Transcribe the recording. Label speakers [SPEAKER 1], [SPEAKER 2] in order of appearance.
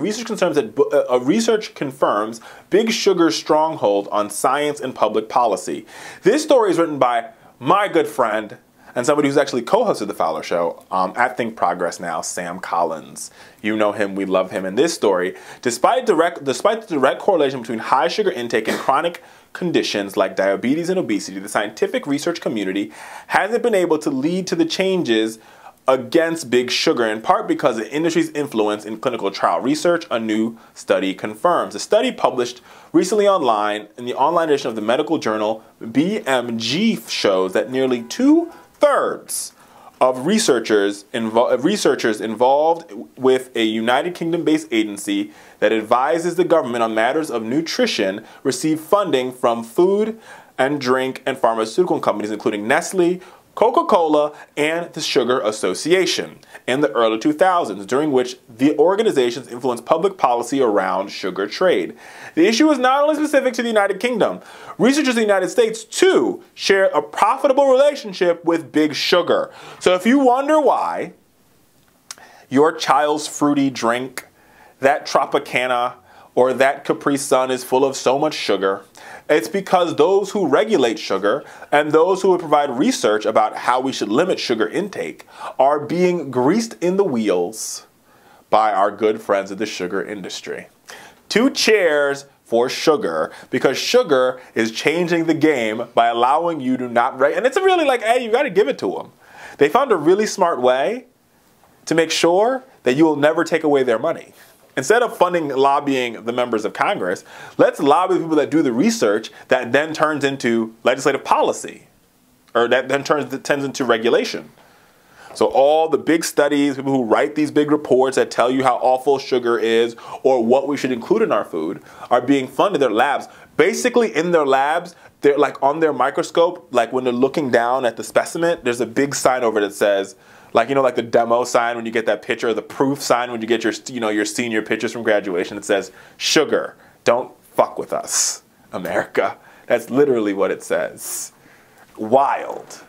[SPEAKER 1] research confirms Big Sugar's stronghold on science and public policy. This story is written by my good friend and somebody who's actually co-hosted the Fowler Show at Think Progress now, Sam Collins. You know him, we love him. In this story, despite the direct correlation between high sugar intake and chronic conditions like diabetes and obesity, the scientific research community hasn't been able to lead to the changes against Big Sugar, in part because of the industry's influence in clinical trial research, a new study confirms. A study published recently online in the online edition of the medical journal BMG shows that nearly 2/3 of researchers involved with a United Kingdom-based agency that advises the government on matters of nutrition receive funding from food and drink and pharmaceutical companies including Nestle, Coca-Cola, and the Sugar Association in the early 2000s, during which the organizations influenced public policy around sugar trade. The issue is not only specific to the United Kingdom. Researchers in the United States, too, share a profitable relationship with Big Sugar. So if you wonder why your child's fruity drink, that Tropicana, or that Capri Sun is full of so much sugar, it's because those who regulate sugar and those who would provide research about how we should limit sugar intake are being greased in the wheels by our good friends of the sugar industry. 2 cheers for sugar, because sugar is changing the game by allowing you to not regulate. And it's really like, hey, you got to give it to them. They found a really smart way to make sure that you will never take away their money. Instead of lobbying the members of Congress, let's lobby the people that do the research that then turns into legislative policy, or that then turns into regulation. So all the big studies, people who write these big reports that tell you how awful sugar is or what we should include in our food are being funded. Their labs, basically in their labs, they're like on their microscope, like when they're looking down at the specimen, there's a big sign over that says, like, you know, like the demo sign when you get that picture, or the proof sign when you get your, your senior pictures from graduation. It says, sugar, don't fuck with us, America. That's literally what it says. Wild.